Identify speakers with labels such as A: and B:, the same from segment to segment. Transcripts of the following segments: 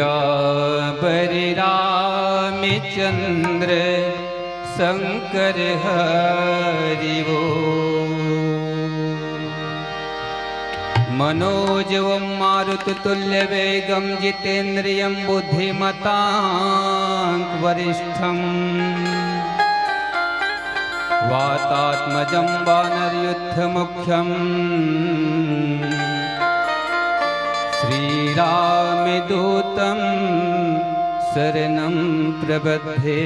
A: सियावर रामचंद्र शंकर हरि वो। मनोजवं मारुततुल्यवेगं जितेन्द्रियं बुद्धिमतां वरिष्ठम् वातात्मजं वानरयुद्धमुख्यम् श्रीरामदूतं शरणं प्रबध्ये।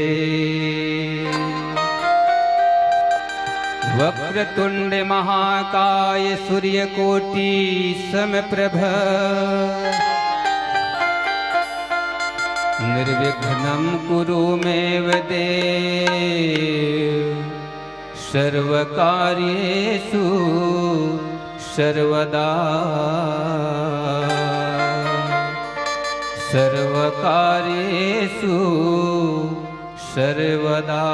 A: वक्रतुंड महाकाय सूर्यकोटि समप्रभ निर्विघ्नं कुरु मे देव सर्वकार्येषु सर्वदा सर्वकार्येषु सर्वदा।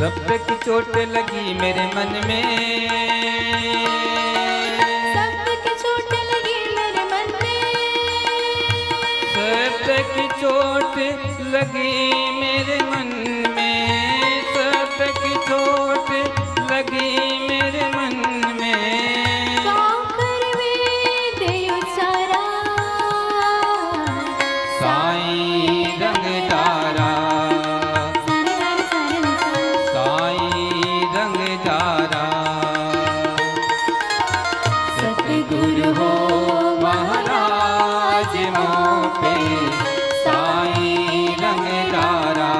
A: शब्द की चोट लगी मेरे मन में,
B: शब्द की चोट लगी मेरे मन में,
A: शब्द की चोट लगी मेरे मन में, शब्द की चोट लगी मेरे मन में।
B: गाकर वेद उचारा
A: साईं रंग तारा,
B: सतगुरु हो
A: महाराज मोपे साईं रंग तारा,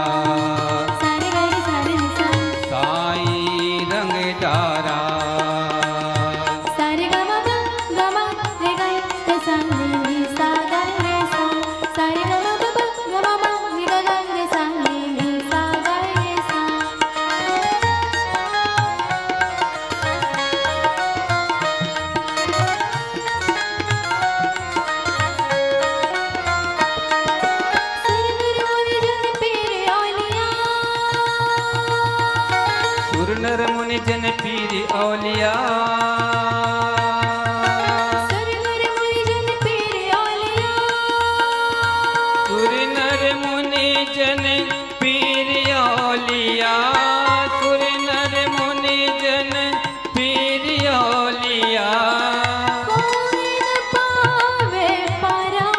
A: साईं रंग तारा। नर मुनि जन पीर औलिया,
B: सुर नर मुनि जन पीर औलिया,
A: सुर नर मुनि जन पीर औलिया, सुर नर मुनि जन पीर औलिया।
B: कोई न पावे परा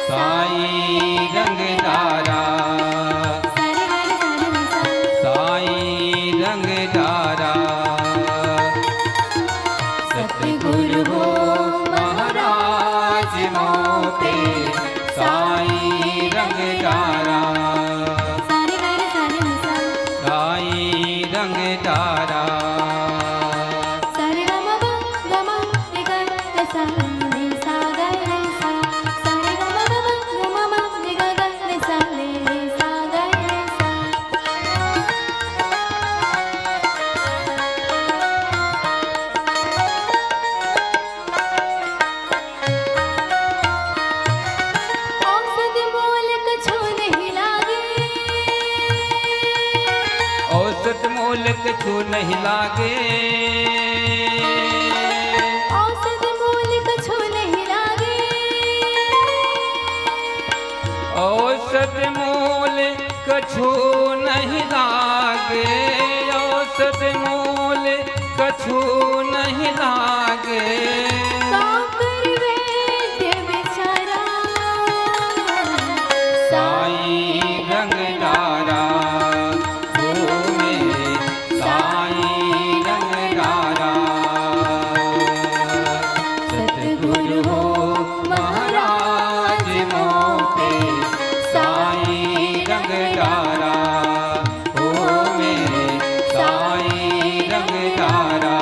A: साईं रंग तारा, साईं रंग तारा। सतगुरु हो महाराज मोपे साईं रंग तारा, साईं रंग तारा। कछु नहीं लागे।
B: औसत मूल कछु नहीं लागे।
A: औसत मूल कछु नहीं लागे। औसत मूल कछु नहीं लागे।
B: काकर वैद्य बेचारा
A: साईं रंग डारा हो मेरे साईं रंग डारा।
B: सतगुरु हो महाराज मोटे
A: साईं रंग डारा हो मेरे साईं रंग डारा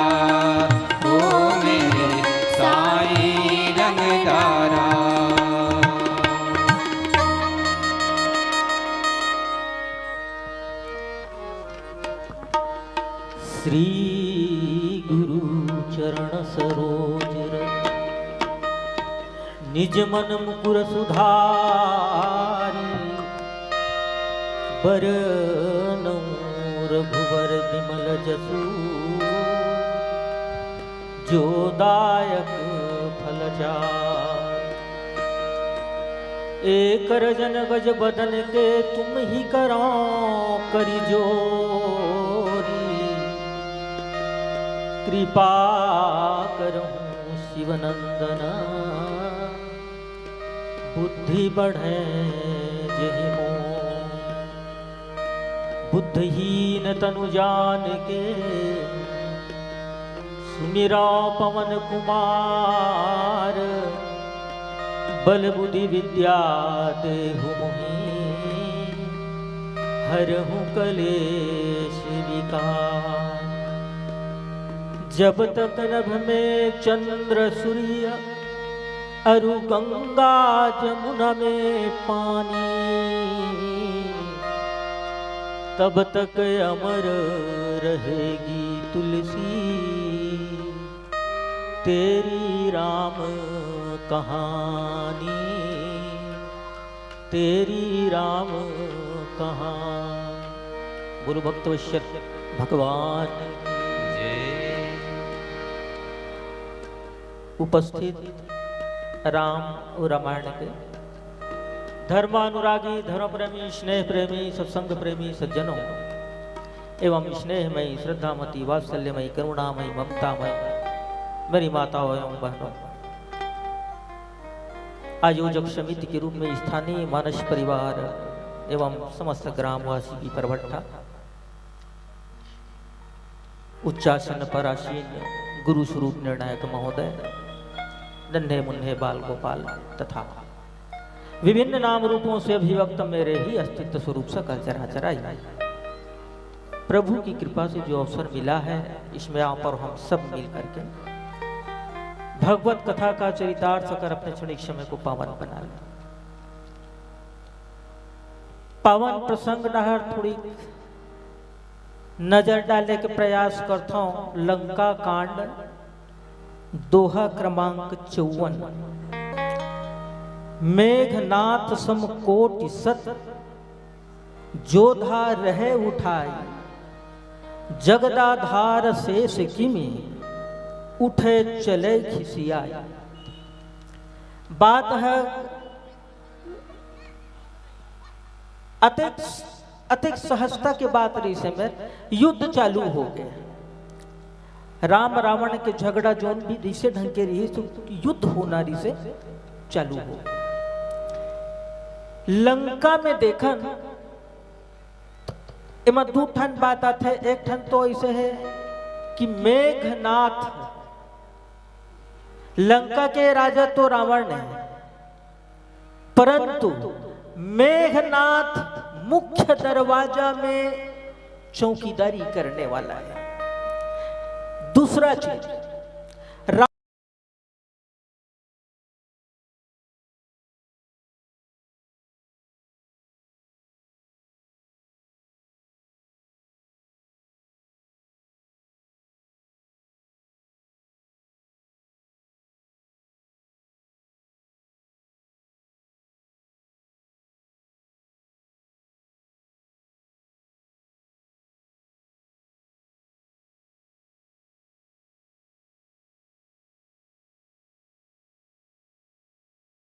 A: हो मेरे साईं रंग डारा।
C: श्री गुरु चरण सरोज रज, निज मन मुकुर सुधारी। बरनउँ रघुवर विमल जसु, जो दायक फल चारि। एक रजन गज बदन के तुम ही करो करी जोरी। कृपा करहूँ शिवनंदना, बुद्धि बढ़े जेहि मोर। बुद्धहीन तनु जान के, सुमिरा पवन कुमार। बल बुद्धि विद्या देहु मोहि, हरहु कलेश विकार। जब तक नभ में चंद्र सूर्य, अरु गंगा जमुना में पानी। तब तक अमर रहेगी तुलसी, तेरी राम कहानी। तेरी राम कहानी। गुरु भक्तवश्य भगवान उपस्थित राम और रामायण के धर्मानुरागी, धर्म प्रेमी, स्नेह प्रेमी, सत्संग प्रेमी सज्जनों एवं स्नेहमयी, श्रद्धामती, वात्सल्यमयी, करुणामयी, ममतामयी मेरी माताओं एवं बहनों, आयोजक समिति के रूप में स्थानीय मानस परिवार एवं समस्त ग्रामवासी की परवट्ठा, उच्चासन पर आसीन गुरु स्वरूप निर्णायक महोदय, नन्हे मुन्ने बाल गोपाल तथा विभिन्न नाम रूपों से अभिव्यक्त मेरे ही अस्तित्व स्वरूप सकल चराचराई, प्रभु की कृपा से जो अवसर मिला है, इसमें आप और हम सब मिल करके भगवत कथा का चरितार्थ कर अपने क्षणिक समय को पावन बना लें। पावन प्रसंग नहर थोड़ी नजर डालने के प्रयास करता हूं। लंका कांड दोहा क्रमांक 54। मेघनाथ समकोटि सत, जोधा रहे उठाई। जगदाधार शेष किमी, उठे चले खिसियाई। बात है अतिक सहजता के बात रही से में युद्ध चालू हो गया। राम रावण के झगड़ा जोन भी रिसे ढंग के रही तो युद्ध होना रिसे चालू हो। लंका में देखन एमा दू ठन बात आते। एक ठन तो ऐसे है कि मेघनाथ, लंका के राजा तो रावण है, परंतु मेघनाथ मुख्य दरवाजा में चौकीदारी करने वाला है। दूसरा चीज,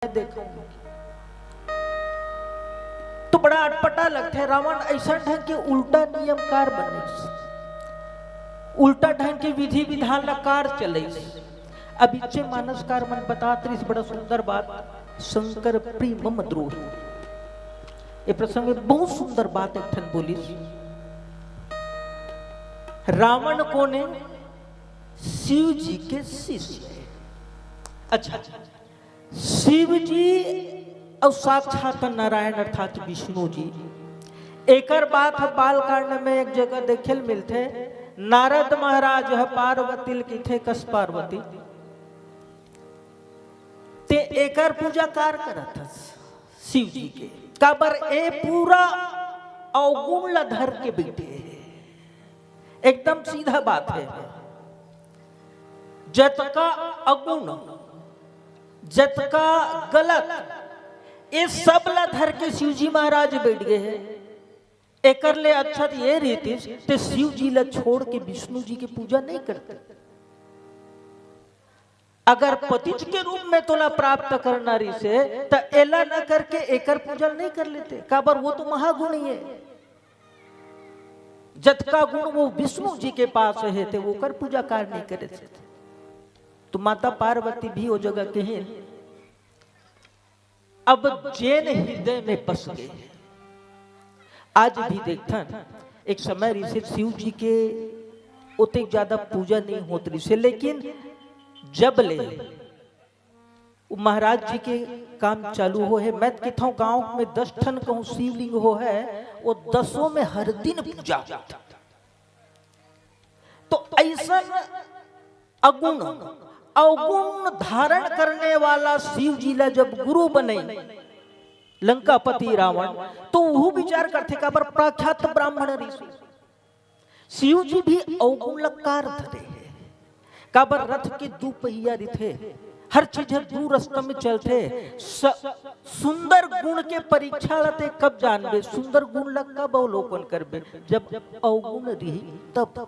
C: देखूं। तो बड़ा अटपटा लगता है। रावण ऐसा ढंग के उल्टा नियमकार बने, उल्टा ढंग के विधि विधान कार चले। अब इच्छे मानसकार मन बताते इस बड़ा सुंदर बात। शंकर प्रेम मम द्रोही, ये प्रसंग में बहुत सुंदर बात एक ठन बोली। रावण को ने शिव जी के शिष्य। अच्छा, शिव जी और साक्षात नारायण अर्थात विष्णु जी। एकर बात बालकांड में एक जगह देखे मिलते। नारद महाराज है पार्वती की थे कस पार्वती ते एकर पूजा कार करत शिव जी के काबर ए पूरा अवगुण धर के बैठे। एकदम सीधा बात है। जतका अगुण जतका गलत ये सब ला धर के शिव जी महाराज बैठ गए हैं। एकर ले अच्छा ये रीति ते शिव जी ला छोड़ के विष्णु जी की पूजा नहीं करते। अगर पतिज के रूप में तोला प्राप्त करना रही से तो एला न करके एकर पूजा नहीं कर लेते। काबर वो तो महागुणी है। जतका गुण वो विष्णु जी के पास है थे वो कर पूजा कार नहीं करे थे। तो माता पार्वती भी वो जगह कहे अब जैन हृदय में बस गए। आज भी देखता एक समय ऋषि शिव जी के उतने ज्यादा पूजा नहीं होती से, लेकिन जब ले महाराज जी के काम चालू हो है। मैं कहता हूँ गांव में 10 ठन कहूँ शिवलिंग हो है वो 10 में हर दिन पूजा। तो ऐसा अगुण अवगुण धारण करने वाला शिव जी ला जब गुरु बने लंकापति रावण तो वो विचार करते का पर प्रख्यात ब्राह्मण ऋषि शिव जी भी अवगुण लकार धरे है। काबर रथ के 2 पहिया थे, हर चीज दू रास्ता में चलते। सुंदर गुण के परीक्षा लते कब जानबे, सुंदर गुण लग कब अवलोकन करबे, जब अवगुण रही तब।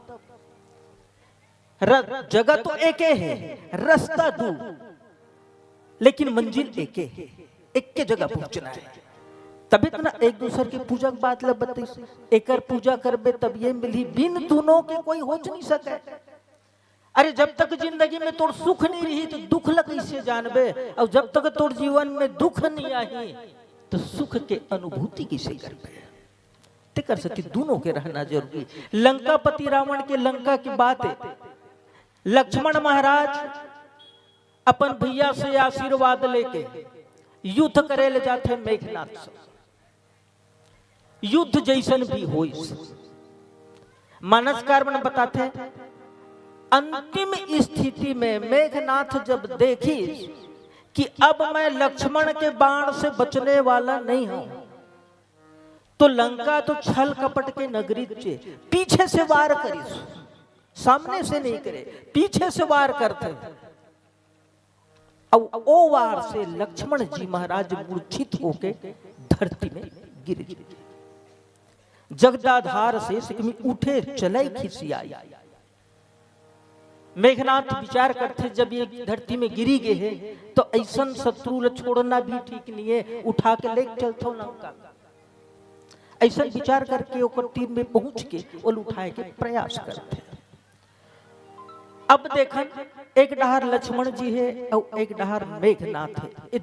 C: जगह तो एक है, रास्ता दू लेकिन मंजिल एक है, एक के जगह पहुंचना है। तभी तो ना एक दूसरे की पूजा की बात लब बत्तीस एकर पूजा करबे तब ये मिली। बिन दोनों के कोई हो नहीं सके। अरे जब तक जिंदगी में तोड़ सुख नहीं रही तो दुख लग कैसे जानबे, और जब तक तोड़ जीवन में दुख नहीं आई तो सुख के अनुभूति कैसे करबे। ते कर सके दोनों के रहना जरूरी। लंकापति रावण के लंका की बात है। लक्ष्मण महाराज अपन भैया से आशीर्वाद लेके युद्ध करे ले जाते मेघनाथ से। युद्ध जैसन भी हो मानसकार में बताते। अंतिम स्थिति में मेघनाथ जब देखी कि अब मैं लक्ष्मण के बाण से बचने वाला नहीं हूं तो लंका तो छल कपट के नगरी चे पीछे से वार करी, सामने से नहीं करे, पीछे से वार करते। और ओ वार से लक्ष्मण जी महाराज मूर्छित होके धरती में गिर गए। जगदाधार से सिकमी उठे चले खिसियाई। मेघनाथ विचार करते जब ये धरती में गिरी गए है तो ऐसा शत्रु छोड़ना भी ठीक नहीं है, उठा के ले चलते लंका। ऐसा विचार करके ओकर टीम में पहुंच के वो उठाए के प्रयास करते। अब देखन एक डहार लक्ष्मण जी है और एक डहार मेघनाथ है। ये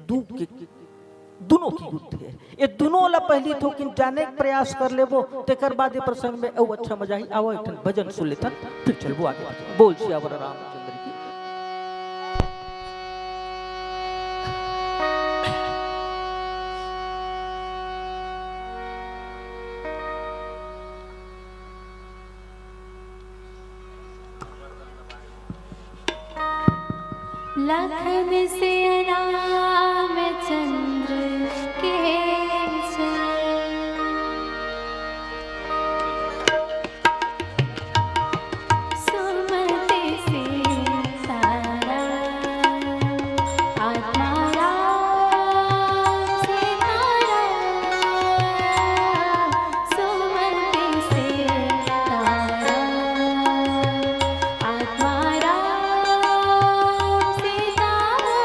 C: दोनों की युद्ध है। ये दोनों ला पहली तो किन जाने के प्रयास कर ले वो तेकर बाद ये प्रसंग में औ अच्छा मजा ही आओ एक भजन सुन लेता फिर चलबो आगे। बोल सियावर रामचंद्र की।
B: लखन से रामचंद्र के सुमति से तारा आत्मा राम से तारा सुमति से तारा आत्मा राम से तारा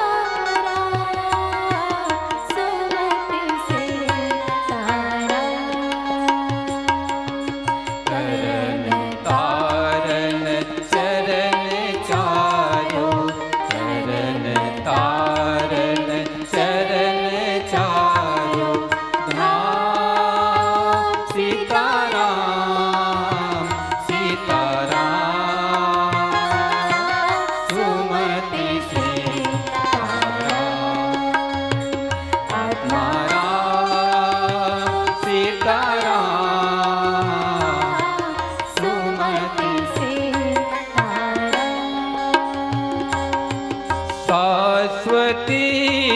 A: शाश्वती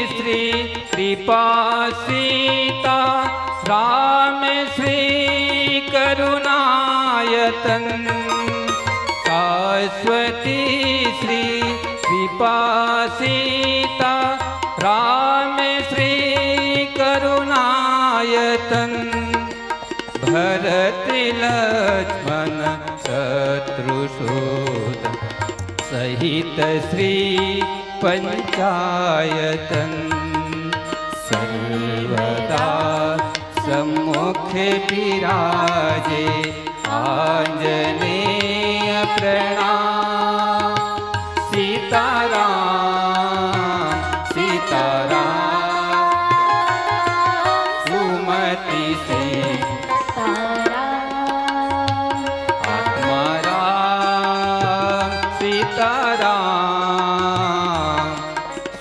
A: श्री कृपा सीता राम श्री करुणायतन शाश्वती श्री कृपा सीता राम श्री करुणायतन भरत लक्ष्मण शत्रुसूदन सहित श्री पंचायतन सर्वदा सम्मुखे विराजे आंजनेय प्रणाम सीताराम सीताराम सुमति से आत्माराम सीताराम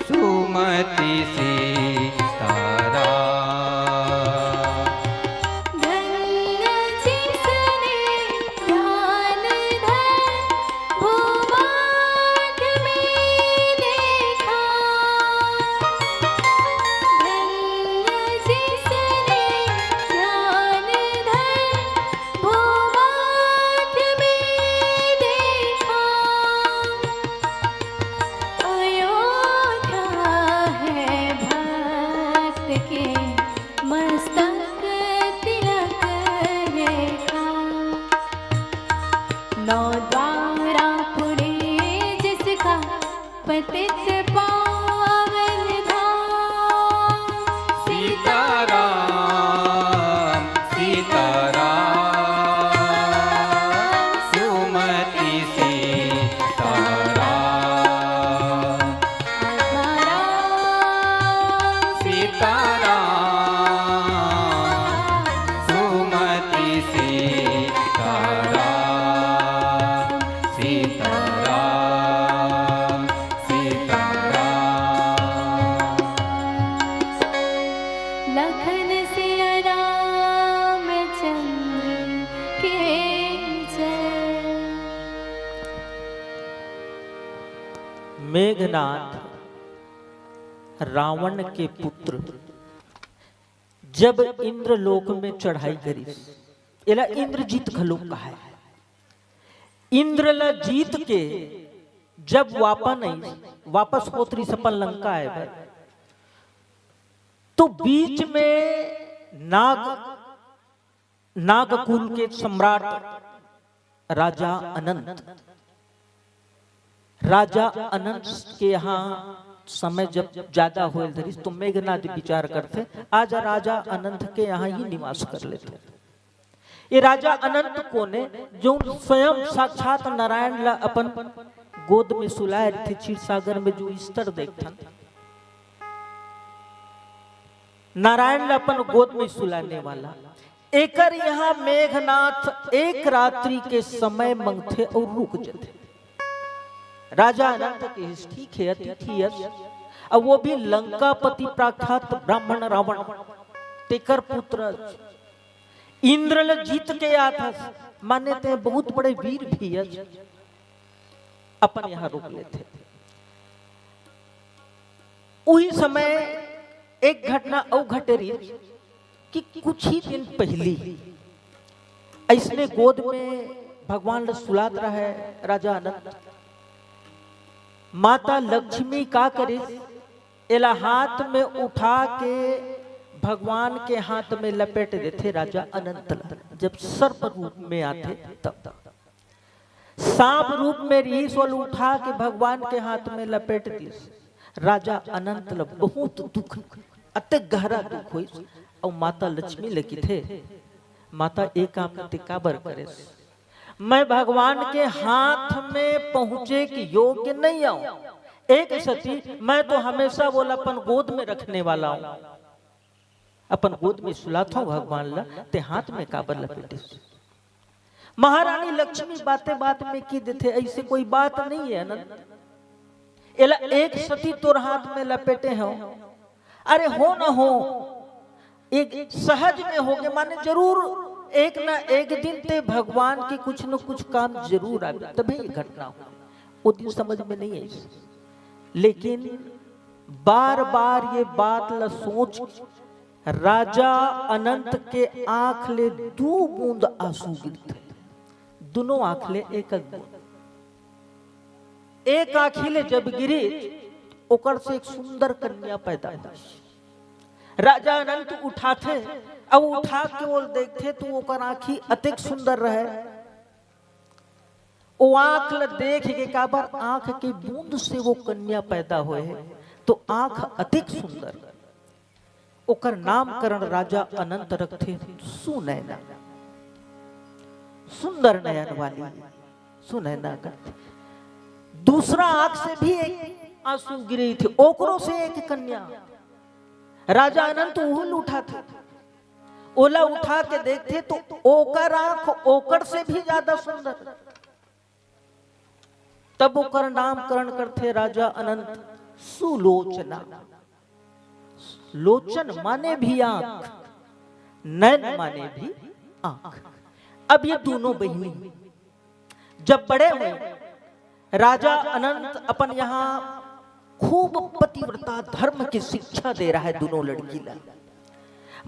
A: सुमति सीताराम
B: धन्य जिसने ध्यान धर भूमार्ग में देखा धन्य जिसने ध्यान धर भूमार्ग में देखा अयोध्या है भक्त के मस्तक तिलक रेखा नौ द्वारा पुरे जिसका पतित पावन धाम
A: सीताराम सीताराम सुमति सीताराम
B: आत्माराम
A: सीताराम सुमति सीताराम सीताराम सीताराम
B: लखन सिया रामचंद्र के जय
C: मेघनाथ रावण के पुत्र जब इंद्रलोक में चढ़ाई करी एला इंद्रजीत खलोक कहा है। इंद्रला जीत के जब वापस होतरी सपन लंका है तो बीच में नागकुल के सम्राट राजा अनंत के यहाँ समय जब ज्यादा हो तो मेघनाथ विचार करते आज राजा अनंत के यहाँ ही निवास कर लेते। ये राजा अनंत को ने जो स्वयं साक्षात नारायण ला अपन गोद में सुलाए थे क्षीर सागर में जो स्तर देखता नारायण ला अपन गोद में सुलाने वाला एकर यहाँ मेघनाथ एक रात्रि के समय मंगथे और रुक जाते। राजा अनंत के ठीक है अतिथि अब वो भी लंकापति प्राख्यात ब्राह्मण रावण तेकर पुत्र इंद्रल जीत के आता माने थे बहुत बड़े वीर भी अपन यहाँ रुक लेते। उही समय एक घटना घट रही कि कुछ ही दिन पहले ऐसने गोद में भगवान सुलात रहा है राजा अनंत माता लक्ष्मी का करे एला हाथ में उठा के भगवान के हाथ में लपेट देते राजा अनंत जब सर्प रूप में आते तब सांप रूप में रीस उठा के भगवान के हाथ में लपेट दिए राजा अनंत बहुत दुख अति गहरा दुख हुई और माता लक्ष्मी लगी थे माता एक काम काबर करे मैं भगवान के हाथ में पहुंचे कि योग्य नहीं आऊं एक सती मैं तो हमेशा बोला अपन गोद में रखने वाला हूं अपन गोद में सुलाता हूं भगवान ला ते हाथ में काबर लपेटे। महारानी लक्ष्मी बातें बात में की देते ऐसे कोई बात नहीं है ना एला एक सती तोर हाथ में लपेटे हो अरे हो ना हो एक सहज में हो गए माने जरूर एक ना एक दिन ते भगवान के कुछ न कुछ काम जरूर आवे तभी ये घटना हो वो दिन समझ में नहीं आई लेकिन बार बार ये बात ल सोच राजा अनंत के आंख ले 2 बूंद आंसू गिरते, दोनों आंख ले एक बूंद। एक आंखी ले जब गिरी ओकर से एक सुंदर कन्या पैदा हुई। राजा अनंत उठाथे, अब उठा के वो देखते तो ओकर आंखी अतिक सुंदर रहे। वो आंख ल देख के काबर आंख के बूंद से वो कन्या पैदा हुए है, तो आंख अतिक सुंदर। ओकर नामकरण राजा अनंत रखते सुनैना, सुंदर नयन वाली सुनैना करते। दूसरा आंख से भी एक आंसू गिरी थी, ओकरों से एक कन्या। राजा अनंत उहुल उठा था, ओला उठा के देखते तो ओकर आंख ओकर से भी ज्यादा सुंदर। तब ओकर नामकरण करते राजा अनंत सुलोचना। लोचन माने भी आंख, नयन माने भी आंख। अब ये दोनों बहिनी जब बड़े हुए, राजा अनंत अपन यहां खूब पतिव्रता धर्म की शिक्षा दे रहा है दोनों लड़की ला।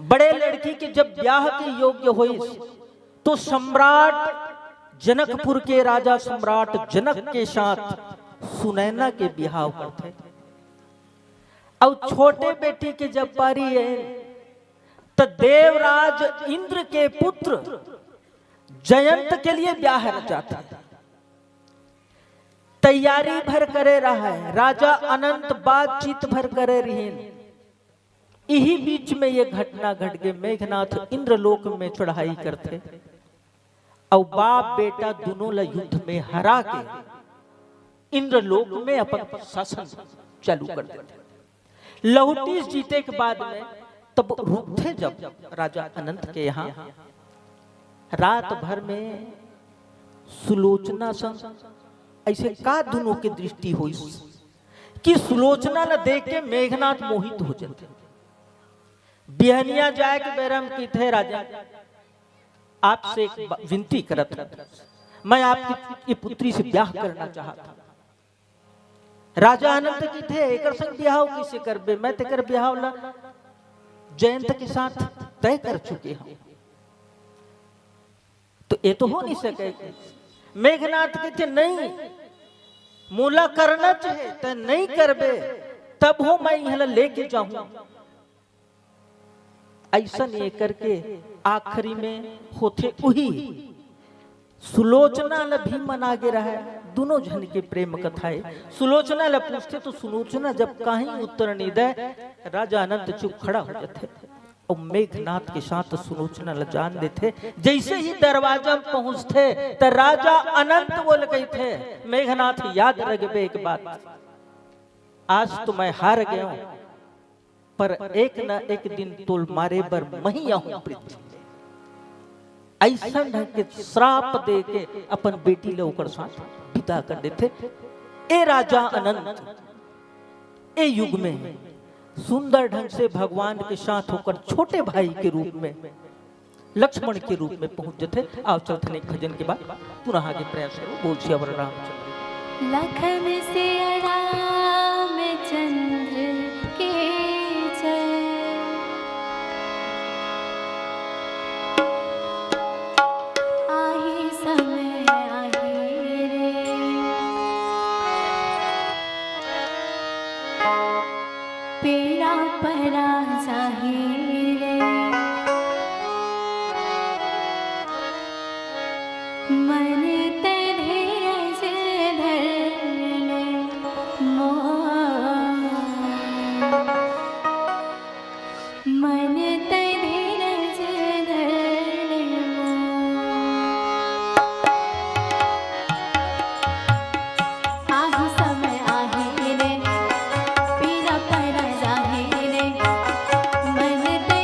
C: बड़े लड़की के जब ब्याह के योग्य हुई तो सम्राट जनकपुर के राजा सम्राट जनक के साथ सुनैना के ब्याह करते। और छोटे बेटी के जब बारी है तो देवराज इंद्र के पुत्र जयंत के लिए ब्याह रचाते हैं। तैयारी भर करे रहा है, राजा अनंत बातचीत भर करे रही। यही बीच में ये घटना घट गई। मेघनाथ इंद्रलोक में चढ़ाई करते और बाप बेटा दोनों ला युद्ध में हरा के इंद्रलोक में अपन शासन चालू कर देते। लहुटीस जीते के बाद में तब रुकते जब राजा अनंत के यहाँ रात भर में सुलोचना संग ऐसे का दोनों की दृष्टि हुई कि सुलोचना न देख के मेघनाथ मोहित हो जाते। बिहनिया जाए के बेरम की थे राजा आपसे एक विनती करत, मैं आपकी ये पुत्री से ब्याह करना चाहता। राजा अनंत की थे एक संग ब्याह किसे करबे, मैं तेकर ब्याह ला जयंत के साथ तय कर चुके हम, तो ये तो हो नहीं सके। मेघनाथ के थे नहीं, मूला करना चाहे तो नहीं करबे तब हो मैं यहाँ लेके जाऊं। ऐसा नहीं करके आखिरी में होते वही सुलोचना ल भी मना गे रहा है। दोनों जन के प्रेम कथा है। सुलोचना ल पूछते तो सुलोचना जब कहीं उत्तर नहीं दे, राजा अनंत चुप खड़ा हो जाते और मेघनाथ के साथ सुलोचना ल जान देते। जैसे ही दरवाजा में पहुंचते तो राजा अनंत बोल गए थे, मेघनाथ याद रखबे एक बात, आज तो मैं हार गया हूं पर एक न एक दिन तोल मारे बर मही आऊं पृथ्वी। ऐसा ढंग के श्राप दे के अपन बेटी ले ओकर साथ विदा कर देते। ए राजा अनंत ए युग में सुंदर ढंग से भगवान के साथ होकर छोटे भाई के रूप में लक्ष्मण के रूप में पहुंच जाते। आओ चलते भजन के बाद पुनः आगे प्रयास करो। बोल श्यावर रामचंद्र।
B: लखन से राम चंद्र के जय, आही समय आही रे, पीड़ा परा जाही रे, मन ते धीरज धर ले मोर, मन ते धीरज धर ले मोर, आही समय आही रे, पीड़ा परा जाही रे, मन ते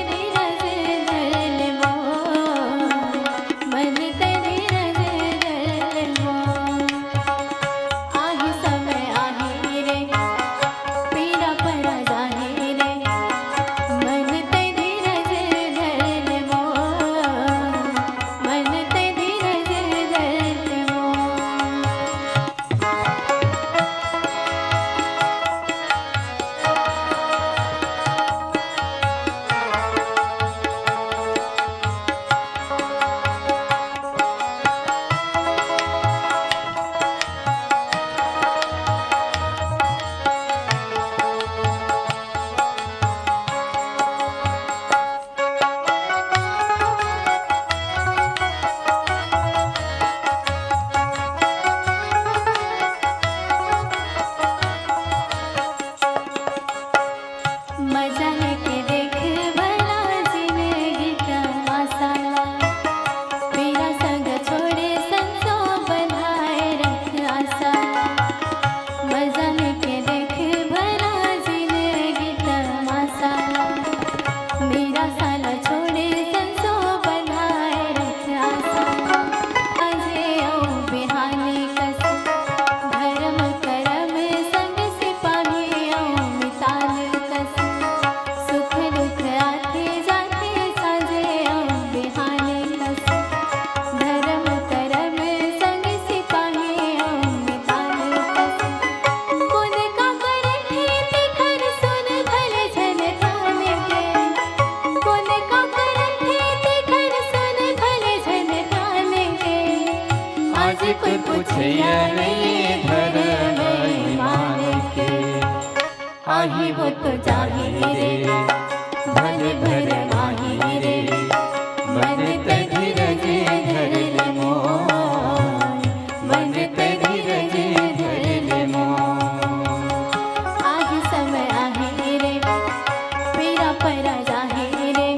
B: आही वो तो जाही रे भल भर माही रे मन ते धीरज धर ले मोर मन ते धीरज धर ले मोर आही समय आहे रे पीरा परा जाहे रे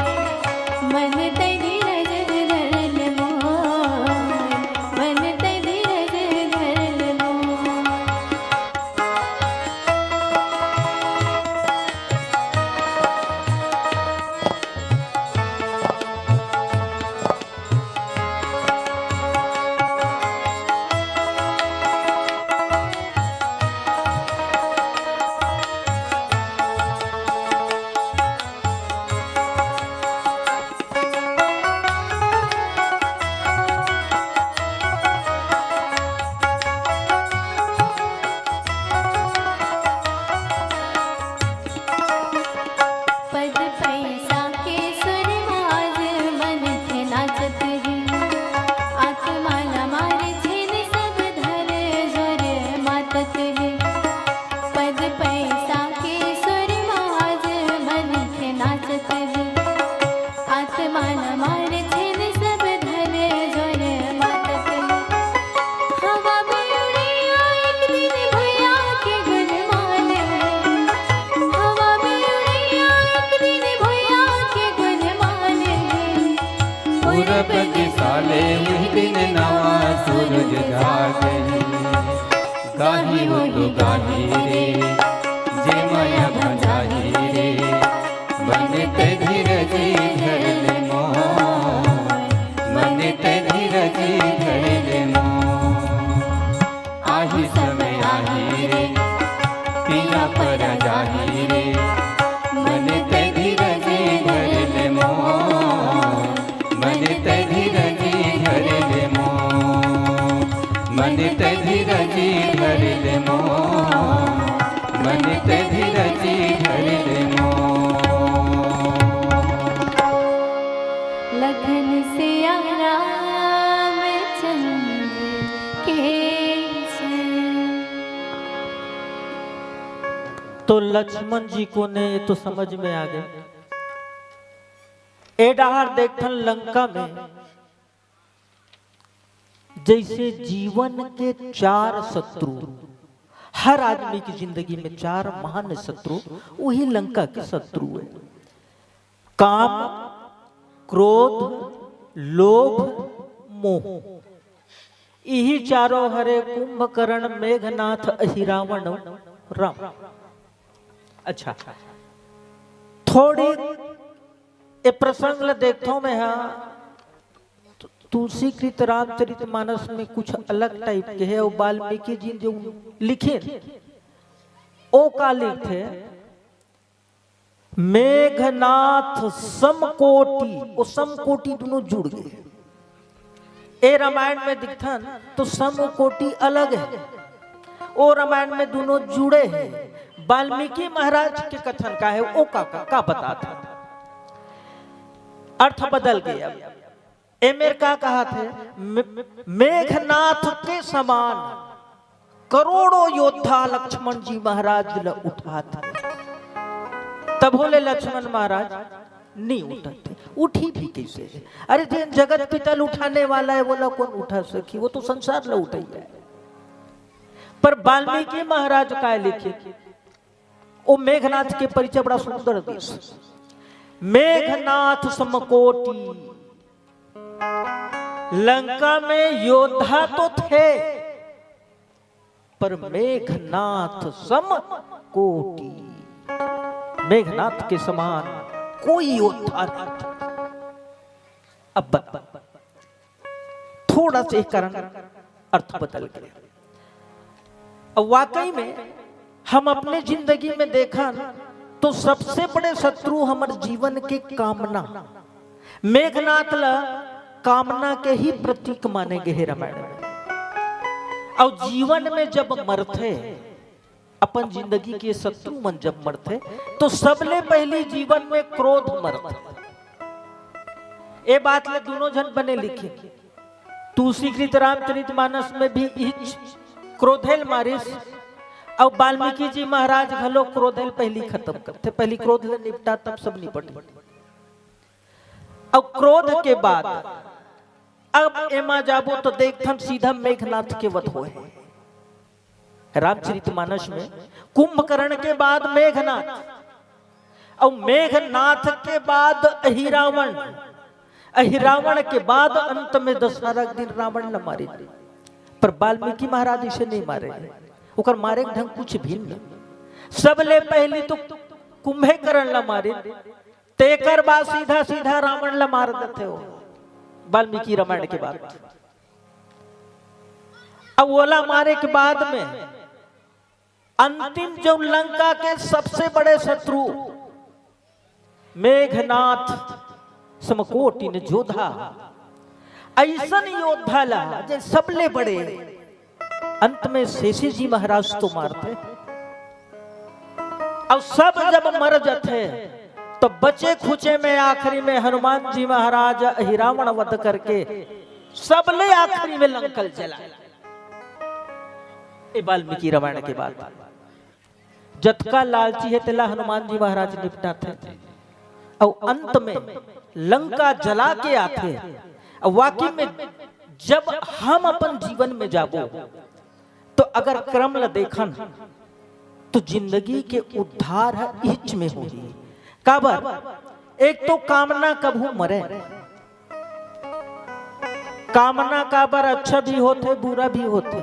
B: मन ते धीरज धर ले मोर मन ते धीरज धर ले मोर पद पैसा के सुरमाज मन थे नाचत है आत्मा न मारे छिन सब धर जोर मातत है पद पैसा के सुरमाज मन थे नाचत है आत्मा न मारे छिन सब धर जोर मातत है हवा में उड़िया एक दिन भैया के गुण माने हवा में उड़िया एक दिन भैया के गुण माने
A: पूरब दिसाले उस दिन नवा सूरज जागे गाही वो तो गाही रे जे माया भंजाही रे मन ते धीरज धर ले मोर मन ते धीरज धर ले मोर आही समय आही रे पीरा पर जाही रे मन ते धीरज धर ले मोर मन ते धीरज धर ले मोर मन ते धीरज धर ले मोर मन ते धीरज धर ले मोर
B: लखन से राम चंद्र के संग
C: तो लक्ष्मण जी को ने ये तो समझ में आ गया। ए डहार देखन लंका में जैसे जीवन के चार शत्रु, हर आदमी की जिंदगी में चार महान शत्रु, वही लंका के शत्रु है। काम, क्रोध, लोभ, मोह। यही चारों हरे कुंभकर्ण, मेघनाथ, अहिरावण, राम। अच्छा, थोड़ी ए प्रसंग देखो में हाँ तुलसी कृत रामचरितमानस में कुछ अलग टाइप के है। और वाल्मीकि जी जो लिखे ओ का लिखे मेघनाथ समकोटि, वो समकोटि दोनों जुड़ गए। ए रामायण में दिखथन तो समकोटि अलग है, ओ रामायण में दोनों जुड़े हैं। वाल्मीकि महाराज के कथन का है वो का बताता, अर्थ बदल गया। एमेर का कहा थे मेघनाथ के समान करोड़ों योद्धा लक्ष्मण जी महाराज उठा थे। तब बोले लक्ष्मण महाराज नहीं उठाते, उठी भी कैसे? अरे जिन जगत पितल उठाने वाला है वो लोग कौन उठा सकी, वो तो संसार ला उठाई है। पर वाल्मीकि महाराज का लिखे वो मेघनाथ के परिचय बड़ा सुंदर देश। मेघनाथ समकोटि, लंका में योद्धा तो थे पर मेघनाथ समकोटि, मेघनाथ के समान कोई योद्धा नहीं था। अब थोड़ा से कारण अर्थ बदल गया। अब वाकई में हम अपने जिंदगी में देखा तो सबसे बड़े शत्रु हमारे जीवन के कामना। मेघनाथ ला कामना के ही प्रतीक माने गए रामायण में। और जीवन में जब मरते, अपन जिंदगी के शत्रु मन जब मरते तो सबले पहली जीवन में क्रोध मरते। ये बात ले दोनों जन बने लिखे। तुलसी कृत रामचरितमानस में भी क्रोधेल मारिस अब वाल्मीकि जी महाराज घलो क्रोधल पहली खत्म करते, पहली क्रोध ले निपटा तब सब निपट। अब क्रोध के बाद अब एमा जाबो तो देखथन सीधा मेघनाथ के वध होए। रामचरितमानस में कुंभकर्ण के बाद मेघनाथ, और मेघनाथ के बाद अहिरावण, अहिरावण के बाद अंत में दशहरा के दिन रावण न मारे। पर वाल्मीकि महाराज इसे नहीं मारे, ओकर मारे ढंग कुछ भिन्न। सबले पहली तो कुंभकर्ण ला मारे, तेकर बाद सीधा सीधा रावण ला मार देते हो वाल्मीकि रामायण के बाद। अब ओला मारे के बाद में अंतिम जो लंका के सबसे बड़े शत्रु मेघनाथ समकोटिन जोधा, ऐसन योद्धा ला जे सबले बड़े, अंत में शेषी जी महाराज तो मारते। अब सब जब मर जाते तो बचे खुचे में आखिरी में हनुमान जी महाराज अहिरावण वध करके सबले आखिरी में लंकल जला। वाल्मीकि रामायण के बाद जतका लालची है तेला हनुमान जी महाराज निपटा थे, और अंत में लंका जला के आते। वाकई में जब हम अपन जीवन में जाबो तो अगर क्रम ल देखन तो जिंदगी के उद्धार है इच में होगी। काबर एक तो कामना कभू मरे, कामना काबर अच्छा भी होते बुरा भी होते।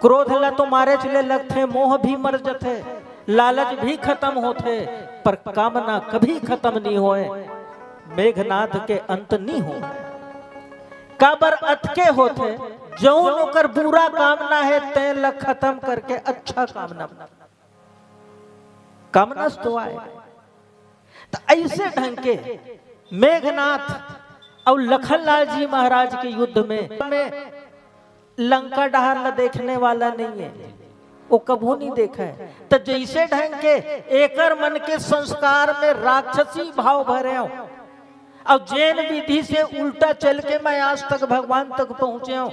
C: क्रोध ला तो मारे चले लगते, मोह भी मर जाते, लालच भी खत्म होते, पर कामना कभी खत्म नहीं होए। मेघनाथ के अंत नहीं हो काबर अटके होते, जौन ओकर बुरा कामना है ते ल खत्म करके अच्छा कामना कामना तो आए। तो ऐसे ढंग के मेघनाथ और लखनलाल जी महाराज के युद्ध में लंका डहार न देखने वाला नहीं है, वो कभू नहीं देखा है। तो जैसे ढंग के एकर मन के संस्कार में राक्षसी भाव भरे हो, और जैन विधि से उल्टा चल के मैं आज तक भगवान तक पहुंचे हूं,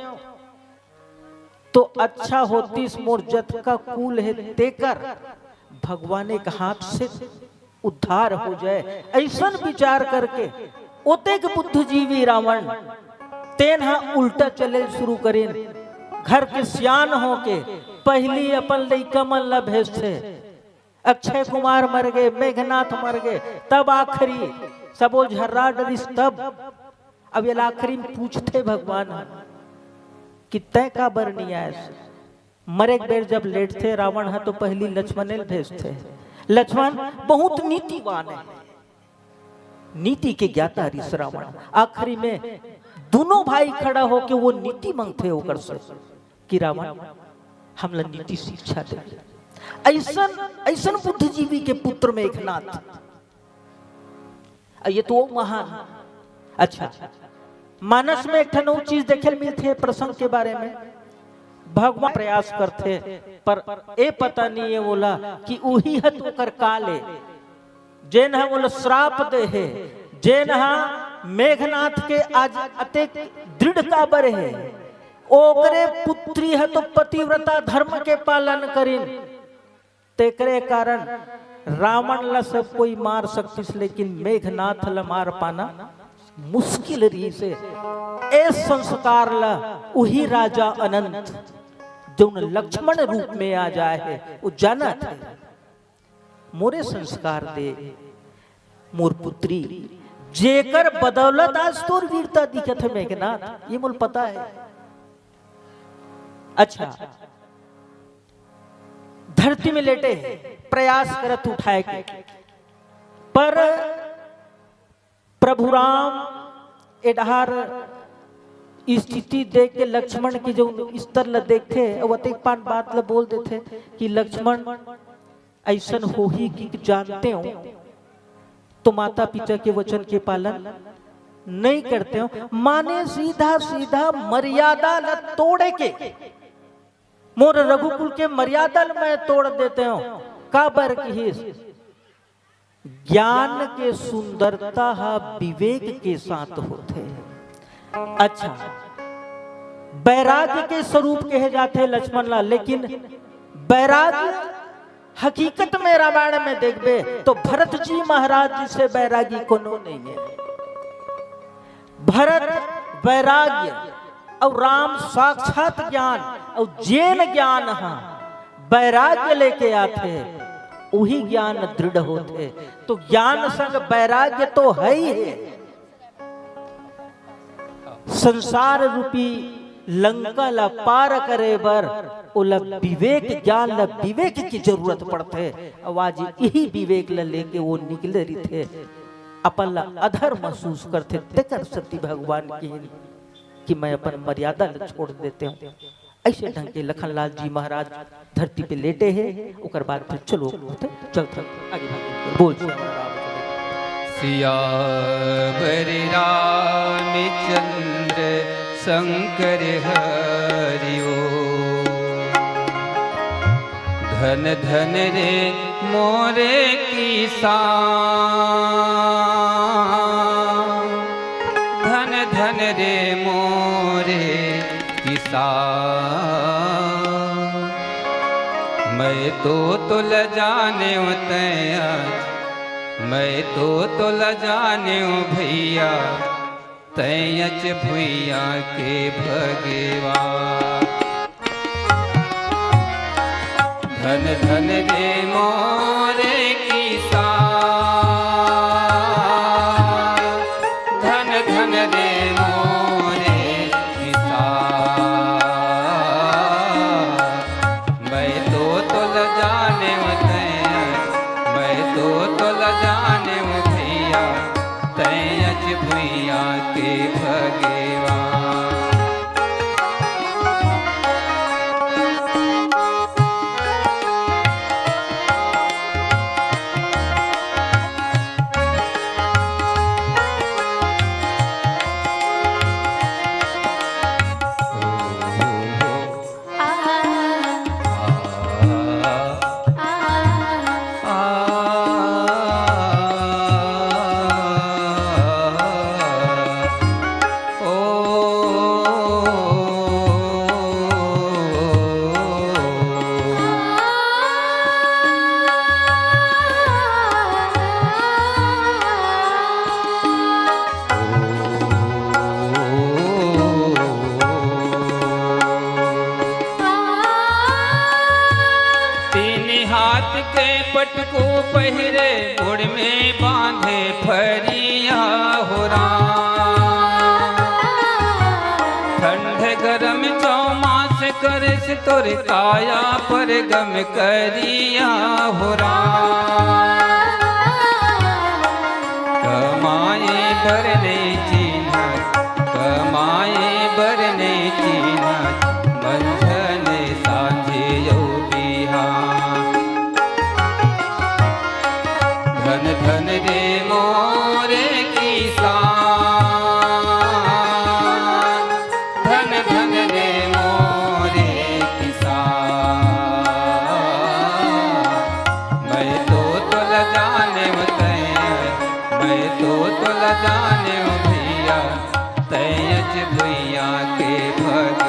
C: तो अच्छा होती मोर जत का कुल है देकर भगवान एक हाथ से उद्धार हो जाए। ऐसा विचार करके ओतेक बुद्धिजीवी रावण तेन उल्टा चले शुरू करें। घर के सियान हो के पहली अपन लइका मन ला भेजते, अक्षय कुमार मर गए, मेघनाथ मर गए, तब आखिरी सबो झर्रा डरिस तब। अब ये आखिरी में पूछते भगवान कि तय का बर नहीं आए। मरे बेर जब लेटते रावण है तो पहली लक्ष्मण भेजते। लक्ष्मण बहुत नीतिवान है, नीति के ज्ञाता ऋष रावण। आखिरी में दोनों भाई खड़ा होके वो नीति मांगते होकर से कि रावण हमला नीति शिक्षा दे। ऐसा ऐसा बुद्धिजीवी के पुत्र मेघनाथ, ये तो महान। अच्छा, मानस में एक ठन चीज देखे मिलते है प्रसंग के बारे में। भगवान प्रयास करते पर ए पता नहीं है बोला कि वही है तो कर काले जेन है बोला श्राप दे है, जेन है मेघनाथ के आज अतेक दृढ़ काबर है, ओकरे पुत्री है तो पतिव्रता धर्म के पालन करिन। तेकरे कारण रावण ला सब कोई मार सकतीस, लेकिन मेघनाथ ला मार पाना मुश्किल रही से। ए संस्कार ला वही राजा अनंत जो लक्ष्मण रूप में आ जाए है वो जाना थे। मोरे संस्कार दे मोर पुत्री, जेकर बदौलत आज तोर वीरता दिखत है मेघनाथ, ये मुझे पता है। अच्छा, धरती में लेटे प्रयास करत उठाए के, पर प्रभु राम एडहार स्थिति देख के लक्ष्मण की जो स्तर ल देखते और पान बात ल बोल देते कि लक्ष्मण ऐसा हो ही कि जानते हो तो माता पिता के वचन के पालन नहीं करते हो, माने सीधा सीधा मर्यादा ल तोड़े के, मोर रघुकुल के मर्यादा मैं तोड़ देते हो। का बर की ज्ञान के सुंदरता विवेक के साथ होते हैं। अच्छा, वैराग्य के स्वरूप कहे जाते लक्ष्मण ला, लेकिन बैराग्य हकीकत में रामायण में देखबे तो भरत जी महाराज जी से बैरागी कोनो नहीं है। भरत वैराग्य और राम साक्षात ज्ञान और जैन ज्ञान वैराग्य लेके आते, वही ज्ञान दृढ़ होते। तो ज्ञान संग वैराग्य तो है ही है। संसार रूपी लंका ला पार करे बर ओला विवेक ज्ञान ला विवेक की जरूरत पड़ते। आज यही विवेक ला लेके वो निकले रही थे, अपन ला अधर महसूस करते। तेकर सती भगवान की कि मैं अपन मर्यादा ला छोड़ देते हूँ। ऐसे ढंग के लखनलाल जी महाराज धरती पे लेटे हैं। उकर बाद फिर चलो चलते आगे भागे बोल
A: सियावर रामचंद्र शंकर हरिओ। धन धन रे मोरे किसान, धन धन रे मोरे किसान। मैं तो तुल जाने तैया, मैं तो तुल जाने भैया तैयच भैया के भगवान। धन धन रे मोरे किसान, धन धन रे मोरे किसान। मैं तो तुल जाने तैया, मैं तो तुल जाने भैया तैयच भैया के भगवान। पटको पहिरे गोड़ में बांधे फरिया हो राम। ठंड गरम चौमास करे से तोर काया पर गम करिया हो राम। कमाए बरने चीना, कमाए बरने चीना बंधने सांझे यौ बिहान। धन धन रे मोरे किसान, धन धन रे मोरे किसान। मैं तो तुल जाने तैया, मैं तो तुल जाने भैया तैयच भैया के भगवान।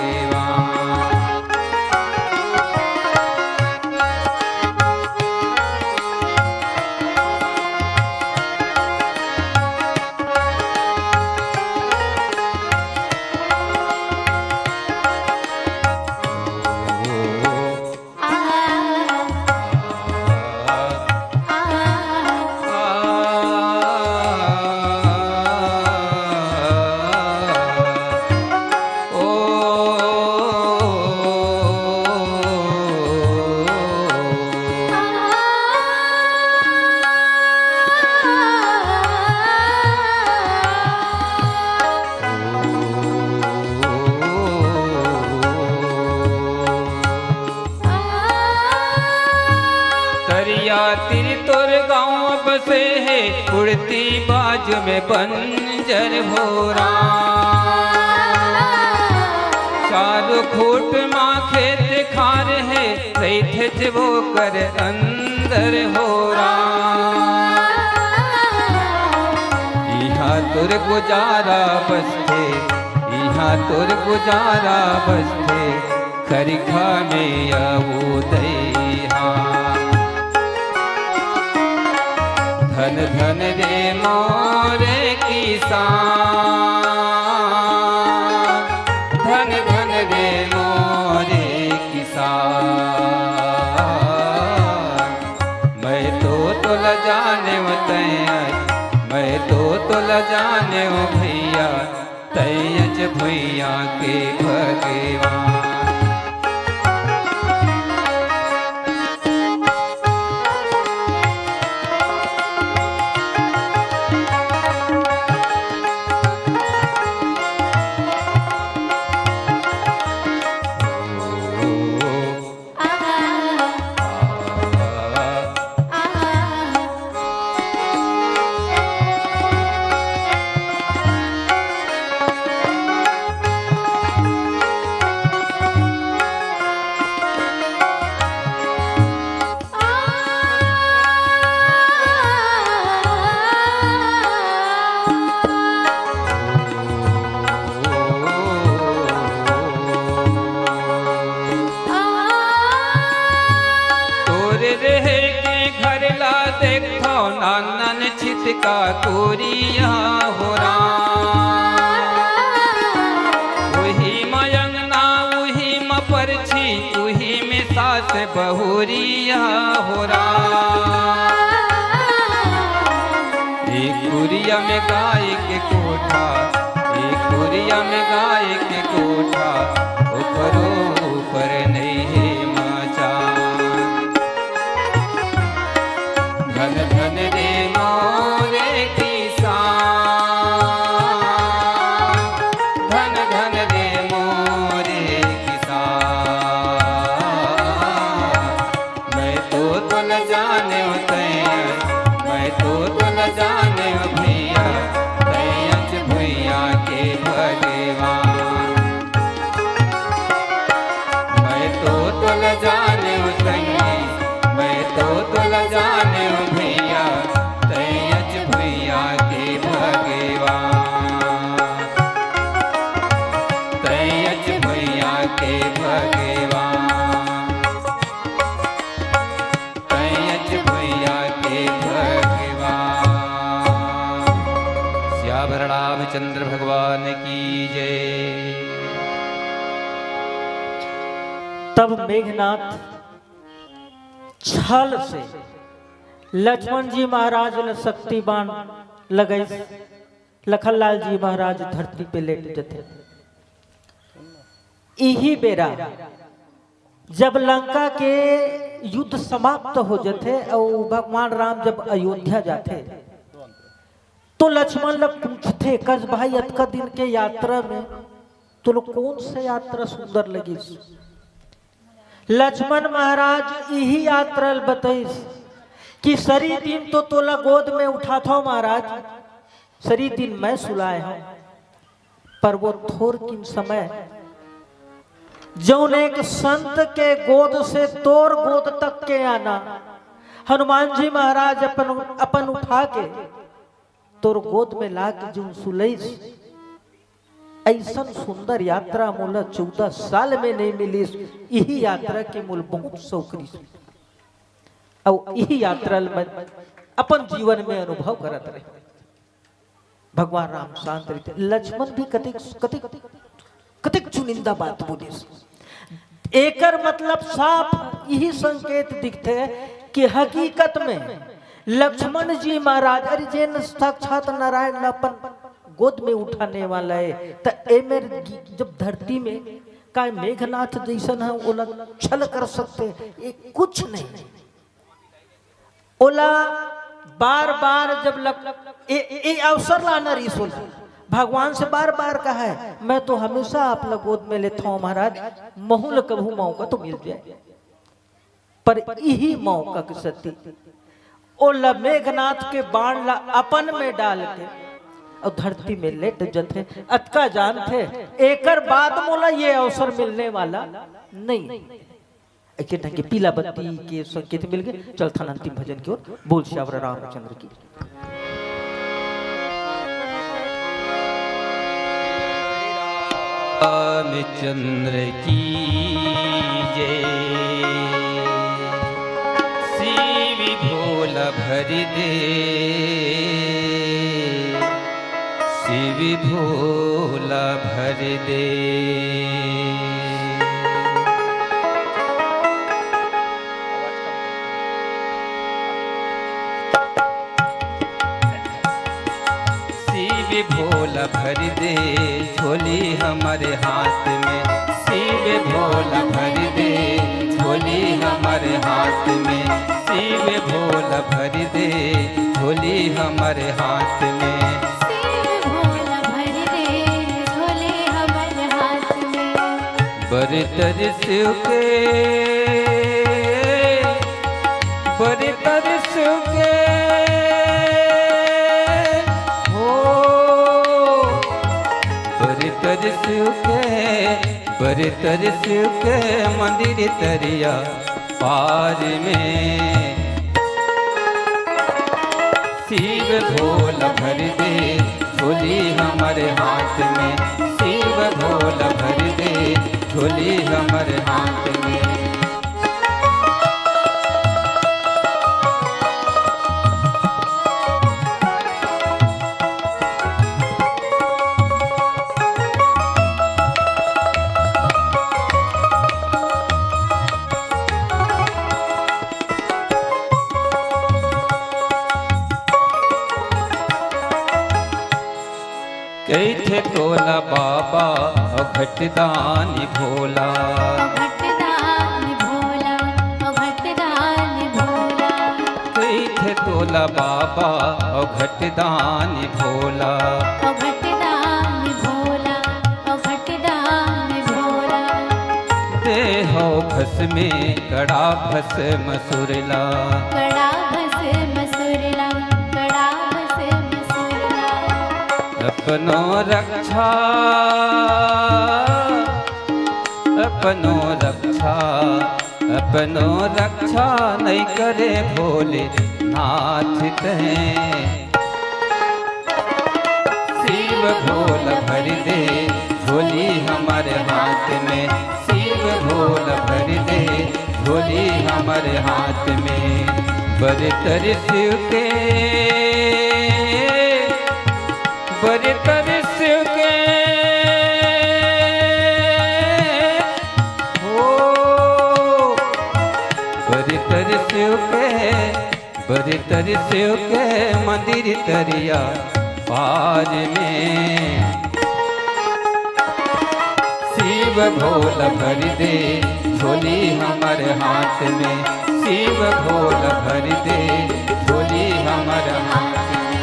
A: तिर तोर गाँव बसे है उड़ती बाज में बंजर हो राम। चारों खोट माँ खेत खार है रही वो कर अंदर हो राम। यहाँ तुर गुजारा बसते, यहाँ तुर गुजारा बसते खरिखा में अवुदैहा। धन धन रे मोरे किसान, धन धन रे मोरे किसान। मैं तो तुल जाने मैं तो ल जाने भैया तैयज भैया के भगवान। नानन चित का कोरिया हो वही मयंगना वही मपरछी वही में सास बहुरिया हो एक कुरिया में गाय के कोठा, एक कुरिया में गाय के कोठा, ऊपरो ऊपर नहीं है माचा। धन धन रे मोरे किसान, धन धन रे मोरे किसान। मैं तो तुल जाने मैं तो तुल जाने भैया तैयज भैया के भगवान। मैं तो तुल जाने मैं तो तुल जाने भैया तैयज भैया के भगवान, तैयज भैया के भगवान, तैयज भैया के भगवान। श्याम रामचंद्र भगवान की जय।
C: तब मेघनाथ छल से लक्ष्मण जी महाराज ने शक्ति बाण लगाई। लखनलाल जी महाराज धरती पे लेट जते। यही बेरा जब लंका के युद्ध समाप्त हो जाते और भगवान राम जब अयोध्या जाते तो लक्ष्मण लोग पूछते कस भाई अतका दिन के यात्रा में तो लोग कौन से यात्रा सुंदर लगी। लक्ष्मण महाराज यही यात्रा बताइस कि सरी दिन तो तोला गोद में उठा था महाराज, सरी दिन मैं सुलाए हूं, पर वो थोर किन समय जौन एक संत के गोद से तोर गोद तक के आना, हनुमान जी महाराज अपन उठा के तोर गोद में ला के जो सुलैस, ऐसा सुंदर यात्रा मूल 14 साल में नहीं मिली। यही यात्रा के मूल बहुत सौकरी और यही यात्रा में अपन जीवन में अनुभव करत रहे। भगवान राम शांत रहते, लक्ष्मण भी कतिक कतिक कतिक चुनिंदा बात बोली। एकर मतलब साफ यही संकेत दिखते कि हकीकत में लक्ष्मण जी महाराज अरे जैन साक्षात नारायण अपन गोद में उठाने वाला है। तो जब धरती में का मेघनाथ जैसन है ओला छल कर सकते, ये कुछ नहीं। ओला बार बार जब अवसर लाना रिसोल भगवान से बार बार कहा है मैं तो हमेशा आप लोग गोद में लेता हूं महाराज, महूल कभू मौका तो मिल जाए। पर यही मौका की सती ओला मेघनाथ के बाण ला अपन में डाल के और धरती में लेट जथे अतका जानते एकर बाद मोला ये अवसर मिलने वाला नहीं। के पीला बत्ती के संकेत मिल गए। चल था अंतिम भजन की ओर। बोल श्यावर रामचंद्र की।
A: चंद्र की जय, शिव भोला भर दे, शिव भोला भर दे। शिव भोला भर दे झोली हमारे हाथ में, शिव भोला भर दे झोली हमारे हाथ में, शिव भोला भर दे झोली हमारे हाथ में।
B: शिव भोला भर दे झोली हमारे हाथ में।
A: बरतर शिव के, बरतर शिव के, बरतर शिव के मंदिर तरिया पार में, शिव भोला भर दे झोली हमारे हाथ में, शिव भोला भर दे झोली हमारे हाथ में। कैथे तोला बाबा और घटदानी भोला,
B: घटदानी भोला, घटदानी भोला।
A: कैथे तोला बाबा और घटदानी भोला,
B: घटदानी भोला, घटदानी भोला।
A: देहो खस में कड़ा फस मसुरला,
B: कड़ा भस मसुरला, कड़ा भस मसुरला।
A: अपनो रक्षा, अपनो रक्षा, अपनो रक्षा नहीं करे भोले नाथ कहें। शिव भोला भर दे झोली हमारे हाथ में, शिव भोला भर दे झोली हमारे हाथ में। बरतर शिव के, बरतर शिव के, हो बरतर शिव के, बरतर शिव के मंदिर तरिया पार में, शिव भोला भर दे झोली हमारे हाथ में, शिव भोला भर दे झोली हमारे हाथ में।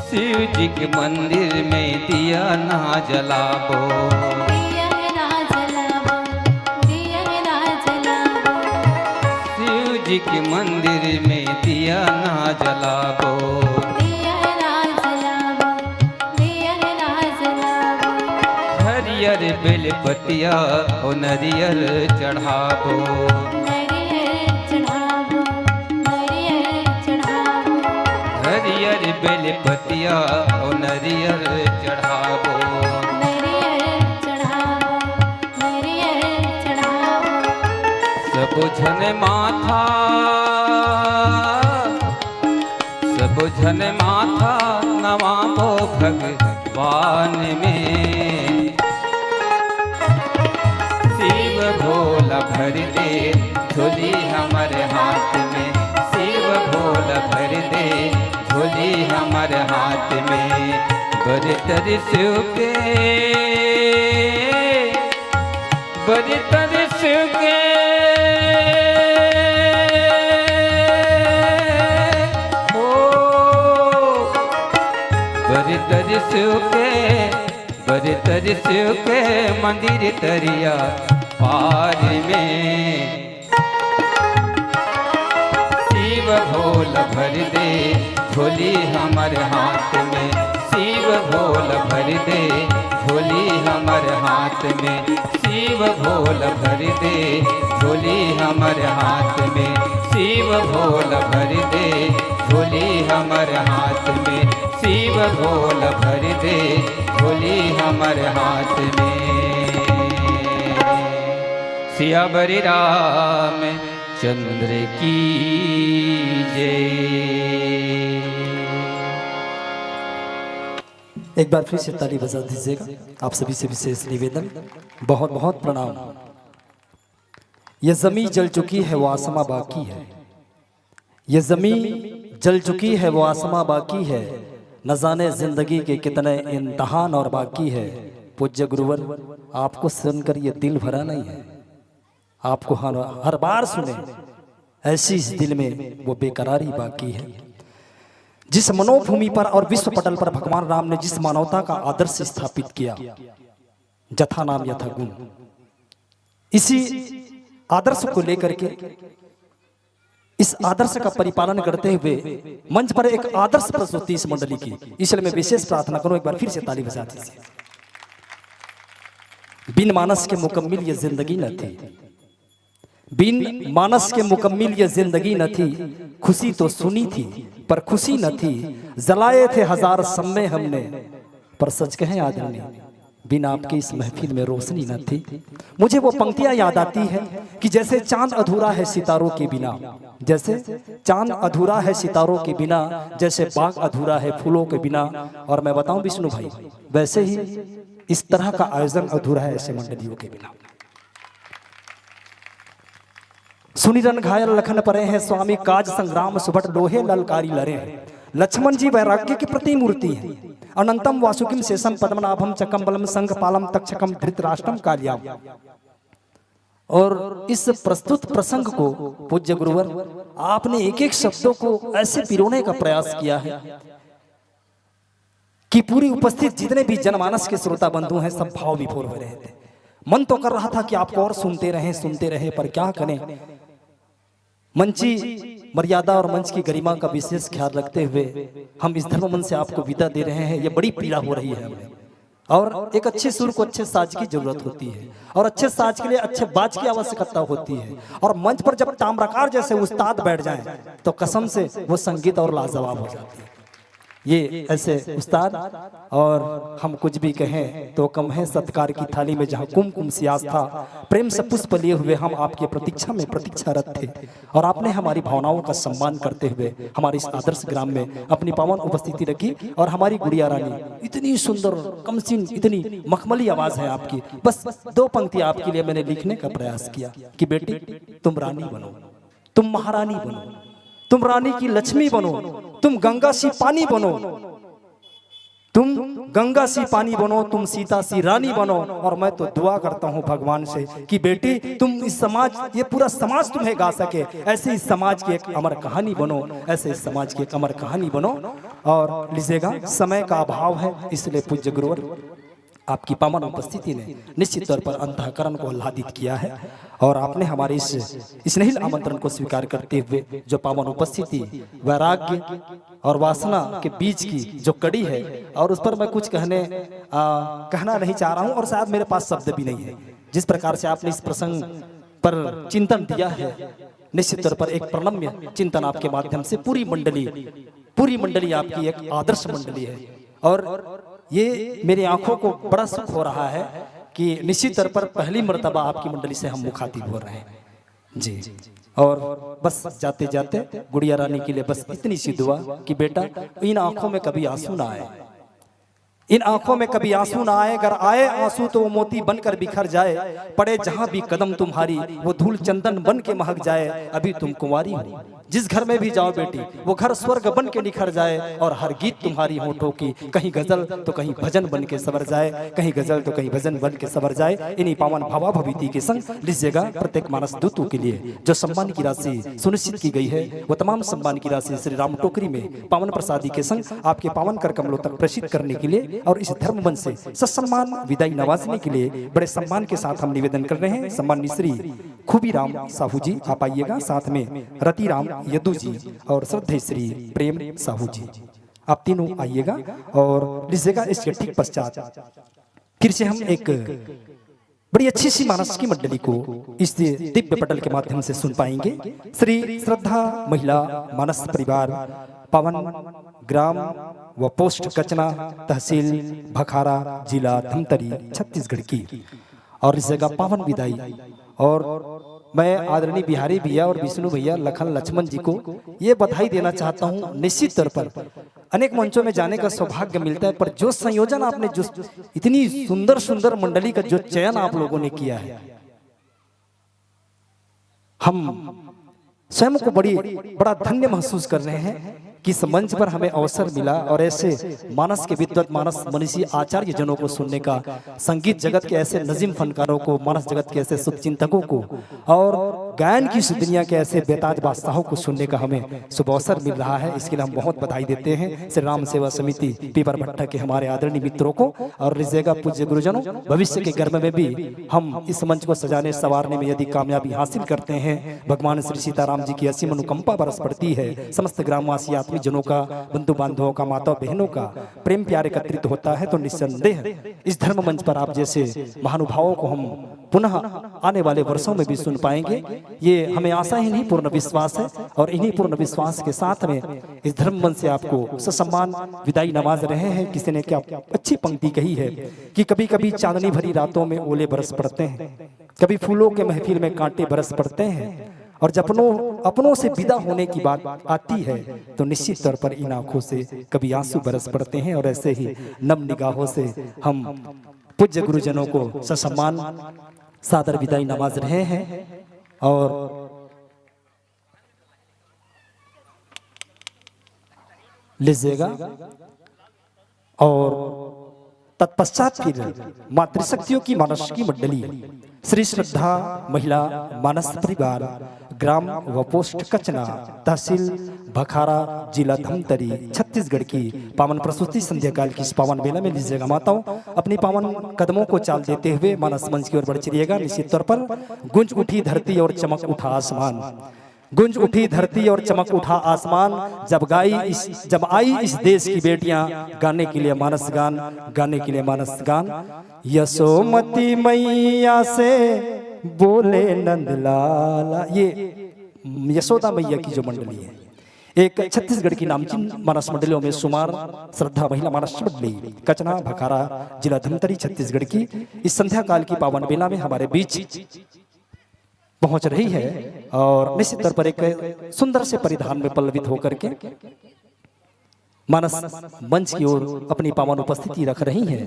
A: शिव जी के मंदिर में दिया ना जलाबो,
B: दिया ना जलाबो, दिया ना जलाबो।
A: शिव जी के मंदिर में दिया ना जलाबो,
B: दिया ना जलाबो, दिया ना जलाबो।
A: हरियर बेलपतिया ओ नरियर चढ़ाबो,
B: नरियर चढ़ाबो, नरियर चढ़ाबो।
A: हरियर बेलपतिया ओ नरियर चढ़ाबो,
B: नरियर चढ़ाबो, नरियर चढ़ाबो।
A: सब झन माथा, सब झन माथा नवाबो भगवान में, शिव भोला भर दे झोली हमारे हाथ में, शिव भोला भर दे झोली हमारे हाथ में। बरतर शिव के, बरतर शिव के, हो बरतर शिव के, बरतर शिव के मंदिर तरिया पार में, शिव भोल भर दे झोली हमर हाथ में, शिव भोल भर दे झोली हमर हाथ में, शिव भोल भर दे झोली हमर हाथ में, शिव भोल भर दे झोली हमर हाथ में, शिव भोल भर दे झोली हमर हाथ में। सियावरी राम चंद्र की जय।
D: एक बार फिर से ताली बजा दीजिएगा। आप सभी से विशेष निवेदन, बहुत बहुत प्रणाम। ये ज़मीं जल चुकी है वो आसमां बाकी है, ये ज़मीं जल चुकी है वो आसमां बाकी है, न जाने जिंदगी के कितने इम्तहान और बाकी है। पूज्य गुरुवर, आपको सुनकर ये दिल भरा नहीं है, आपको हर बार सुने ऐसी इस दिल में वो बेकरारी बाकी है। जिस मनोभूमि पर और विश्व पटल पर भगवान राम ने जिस मानवता का आदर्श स्थापित किया, जथा नाम यथा गुण, इसी आदर्श को लेकर के, इस आदर्श का परिपालन करते हुए मंच पर एक आदर्श प्रस्तुति इस मंडली की, इसलिए मैं विशेष प्रार्थना करूं, एक बार फिर से ताली बजा दीजिए। बिन मानस के मुकम्मिल ये जिंदगी न थी, बिन मानस के मुकम्मिल ये जिंदगी न थी, खुशी तो सुनी थी पर खुशी न थी, जलाए थे हजार सम्मे हमने पर सच कहें आदरणीय, बिन आपकी इस महफिल में रोशनी न थी। मुझे वो पंक्तियां याद आती है कि जैसे चांद अधूरा है सितारों के बिना, जैसे चांद अधूरा है सितारों के बिना, जैसे बाग अधूरा है फूलों के बिना। और मैं बताऊं विष्णु भाई, वैसे ही इस तरह का आयोजन अधूरा है ऐसे मंडलियों के बिना। सुनी रन घायल लखन परे हैं, स्वामी काज संग्राम सुभट लोहे ललकारी लरे हैं। लक्ष्मण जी वैराग्य की प्रतिमूर्ति है। अनंतम वासुकिम शेषम पद्मनाभम चकम बलम संघ पालम तक्षकम धृतराष्ट्रम काल्याम। और इस प्रस्तुत प्रसंग को पूज्य गुरुवर, आपने एक एक शब्दों को ऐसे पिरोने का प्रयास किया है कि पूरी उपस्थित जितने भी जनमानस के श्रोता बंधु हैं सब भाव विभोर हो रहे थे। मन तो कर रहा था कि आपको और सुनते रहे, पर क्या करें, मंची मर्यादा और मंच की गरिमा का विशेष ख्याल रखते हुए हम इस धर्म मन से आपको विदा दे रहे हैं। ये बड़ी पीड़ा हो रही है हमें, और एक अच्छे सुर को अच्छे साज की जरूरत होती है, और अच्छे साज के लिए अच्छे बाज की आवश्यकता होती है। और मंच पर जब ताम्रकार जैसे उस्ताद बैठ जाएं तो कसम से वो संगीत और लाजवाब हो जाती है। ये ऐसे उस्ताद, और हम कुछ भी कहें तो कम है सत्कार की थाली में जहाँ कुमकुम सियाज था, प्रेम से पुष्प लिए हुए हम आपकी प्रतीक्षा में प्रतीक्षारत थे। और आपने हमारी भावनाओं का सम्मान करते हुए हमारे इस आदर्श ग्राम में अपनी पावन उपस्थिति रखी। और हमारी गुड़िया रानी, इतनी सुंदर कमसीन, इतनी मखमली आवाज है आपकी। बस दो पंक्तियां आपके लिए मैंने लिखने का प्रयास किया कि बेटी तुम रानी बनो, तुम महारानी बनो, तुम रानी की लक्ष्मी बनो, तुम गंगा सी पानी बनो, तुम गंगा सी पानी बनो, तुम सीता सी रानी बनो। और मैं तो दुआ करता हूं भगवान से कि बेटी तुम इस समाज, ये पूरा समाज तुम्हें गा सके, ऐसे इस समाज की एक अमर कहानी बनो, ऐसे इस समाज की एक अमर कहानी बनो। और लीजिएगा, समय का अभाव है, इसलिए पूज्य गुरुवर आपकी पावन उपस्थिति ने निश्चित तौर पर अंतःकरण को आह्लादित किया है। और आपने हमारे इस स्नेहिल आमंत्रण को स्वीकार करते हुए जो पावन उपस्थिति, वैराग्य और वासना के बीच की जो कड़ी है, और उस पर मैं कुछ कहना नहीं चाह रहा हूं, और शायद मेरे पास शब्द भी नहीं है। जिस प्रकार से आपने इस प्रसंग पर चिंतन दिया है, निश्चित तौर पर एक प्रणम्य चिंतन आपके माध्यम से पूरी मंडली आपकी एक आदर्श मंडली है। और ये मेरी आंखों को बड़ा सुख हो रहा है कि निश्चित तौर पर पहली मर्तबा आपकी मंडली से हम मुखातिब हो रहे हैं जी। और बस जाते जाते गुड़िया रानी के लिए बस इतनी सी दुआ कि बेटा इन आंखों में कभी आंसू ना आए, इन आंखों में कभी आंसू ना आए, अगर आए आंसू तो वो मोती बनकर बिखर जाए, पड़े जहां भी कदम तुम्हारी वो धूल चंदन बन के महक जाए, अभी तुम कुंवारी हो। जिस घर में भी जाओ बेटी वो घर स्वर्ग बन के निखर जाए, और हर गीत तुम्हारी होठों की कहीं गजल तो कहीं भजन बन के सवर जाए, कहीं गजल तो कहीं भजन बन के सवर जाए। इन्हीं पावन भावाभीति के संग लीजिएगा प्रत्येक मानस दूतों के लिए जो सम्मान की राशि सुनिश्चित की गई है, वो तमाम सम्मान की राशि श्री राम टोकरी में पावन प्रसादी के संग आपके पावन कर कमलों तक प्रेषित करने के लिए, और इस धर्म मन से सत्सम्मान विदाई नवाजने के लिए बड़े सम्मान के साथ हम निवेदन कर रहे हैं। सम्माननीय श्री खूबीराम साहू जी आप आइएगा, साथ में रतिराम यदु जी और श्रद्धेय श्री प्रेम साहू जी आप तीनों आइएगा। और लीजिएगा इसके ठीक पश्चात फिर से हम एक बड़ी अच्छी सी मानस की मंडली को इस दिव्य पटल के माध्यम से सुन पाएंगे। श्री श्रद्धा महिला मानस परिवार, पावन ग्राम व पोस्ट कचना, तहसील भखारा, जिला धमतरी, छत्तीसगढ़ की। और इस जगह पावन विदाई। और मैं आदरणीय बिहारी भैया और विष्णु भैया लखन लक्ष्मण जी को ये बधाई देना चाहता हूँ। निश्चित तौर पर अनेक मंचों में जाने का सौभाग्य मिलता है, पर जो संयोजन आपने, जो इतनी सुंदर सुंदर मंडली का जो चयन आप लोगों ने किया है, हम स्वयं को बड़ा धन्य महसूस कर रहे हैं कि इस मंच पर हमें अवसर मिला और ऐसे मानस के विद्वत, मानस मनीषी आचार्य जनों को सुनने का, संगीत जगत के ऐसे नजीम फनकारों को, मानस जगत के ऐसे शुभचिंतकों को और गायन की दुनिया के ऐसे बेताज बादशाहों को सुनने का हमें शुभ अवसर मिल रहा है। इसके लिए हम बहुत बधाई देते हैं श्री राम सेवा समिति पीपर भट्टा के हमारे आदरणीय मित्रों को। और रिजेगा पूज्य गुरुजनों, भविष्य के गर्भ में भी हम इस मंच को सजाने संवारने में यदि कामयाबी हासिल करते हैं, भगवान श्री सीताराम जी की असीम अनुकंपा बरस पड़ती है, समस्त ग्रामवासी आत्मी जनों का, बंधु बांधवों का, माता बहनों का प्रेम प्यार एकत्रित होता है, तो निस्संदेह इस धर्म मंच पर आप जैसे महानुभावों को हम पुनः आने वाले वर्षों में भी सुन पाएंगे। ये हमें आशा ही नहीं, पूर्ण विश्वास है। और इन्हीं पूर्ण विश्वास के साथ में इस धर्म मंच से आपको ससम्मान विदाई नवाज रहे हैं। किसी ने क्या अच्छी पंक्ति कही है कि कभी कभी चांदनी भरी रातों में ओले बरस पड़ते हैं, कभी फूलों के महफिल में कांटे बरस पड़ते हैं, और जब अपनों से विदा होने की बात आती है तो निश्चित तौर पर इन आंखों से कभी आंसू बरस पड़ते हैं। और ऐसे ही नम निगाहों से हम पूज्य गुरुजनों को ससम्मान सादर विदाई नवाज रहे हैं। और लीजिएगा और तत्पश्चात फिर मातृशक्तियों की मानस की मंडली, श्री श्रद्धा महिला मानस परिवार, ग्राम व पोस्ट कचना, तहसील भखारा, जिला धमतरी, छत्तीसगढ़ की पावन प्रस्तुति संध्या काल की इस पावन बेला में लीजिएगा माताओं अपनी पावन कदमों को चाल देते हुए मानस मंच की ओर बढ़ चलिएगा। निश्चित तौर पर गूंज उठी धरती और चमक उठा आसमान, गूंज उठी धरती और चमक उठा आसमान, जब आई इस देश की बेटियां गाने के लिए मानस गान, गाने के लिए मानस गान। यशोमती मैया से बोले नंदलाला, ये यशोदा मैया की जो मंडली है, एक छत्तीसगढ़ की नामचीन मानस मंडलियों में शुमार श्रद्धा महिला मानस मंडली, कचना भखारा, जिला धमतरी, छत्तीसगढ़ की इस संध्या काल की पावन बेला में हमारे बीच पहुंच रही है। और निश्चित तौर पर एक सुंदर से परिधान में पल्लवित होकर के मानस मंच की ओर अपनी पावन उपस्थिति रख रही हैं।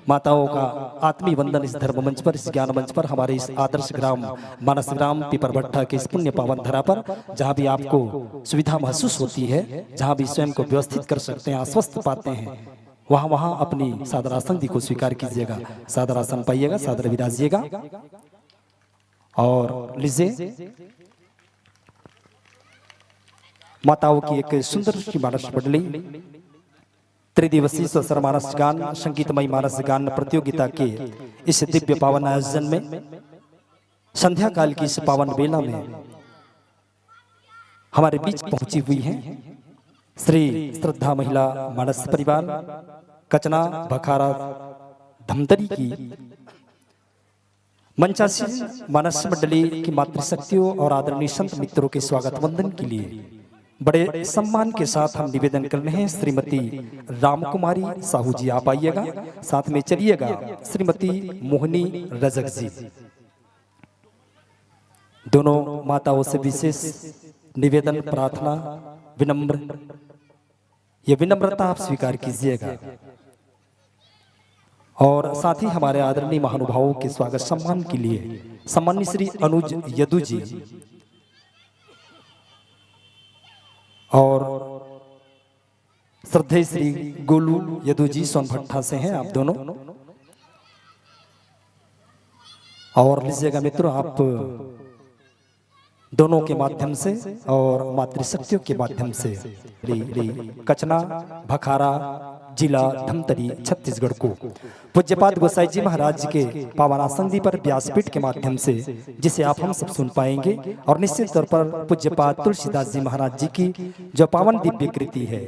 D: माताओं का आत्मीय वंदन इस धर्म मंच पर, इस ज्ञान मंच पर, हमारे इस आदर्श ग्राम मानस ग्राम पीपर भट्टा के इस पुण्य पावन धरा पर, जहाँ भी आपको सुविधा महसूस होती है, जहाँ भी स्वयं को व्यवस्थित कर सकते हैं, आश्वस्त पाते हैं, वहाँ अपनी सादरासन को स्वीकार कीजिएगा, सादरासन पाइएगा, सादर विदा दीजिएगा। और लीजिए माताओं की एक सुंदर सी मानस मंडली त्रिदिवसीय ससर मानस गान संगीतमय मानस गान प्रतियोगिता के इस दिव्य पावन आयोजन में संध्या काल की इस पावन बेला में हमारे बीच पहुंची हुई है श्री श्रद्धा महिला मानस परिवार, कचना भखारा धमतरी की मंचासीन मानस मंडली की मातृशक्तियों और आदरणीय संत मित्रों के स्वागत वंदन के लिए बड़े सम्मान के साथ हम निवेदन कर रहे हैं। श्रीमती रामकुमारी साहू जी आप आइएगा, साथ में चलिएगा श्रीमती मोहनी रजक जी। दोनों माताओं से विशेष निवेदन, प्रार्थना, विनम्रता आप स्वीकार कीजिएगा। और साथ ही हमारे आदरणीय महानुभावों के स्वागत सम्मान के लिए सम्मानित श्री अनुज यदु जी और श्रद्धेय श्री गोलू यदु जी सोनभट्टा से हैं आप दोनों। और लीजिएगा मित्रों, आप दोनों के माध्यम से और मातृशक्तियों के माध्यम से कचना भखारा जिला धमतरी छत्तीसगढ़ को पूज्यपाद गोसाई जी महाराज के पावनासंधि पर व्यासपीठ के माध्यम से जिसे आप हम सब सुन पाएंगे, और निश्चित तौर पर पूज्यपाद तुलसीदास जी महाराज जी की जो पावन दिव्य कृति है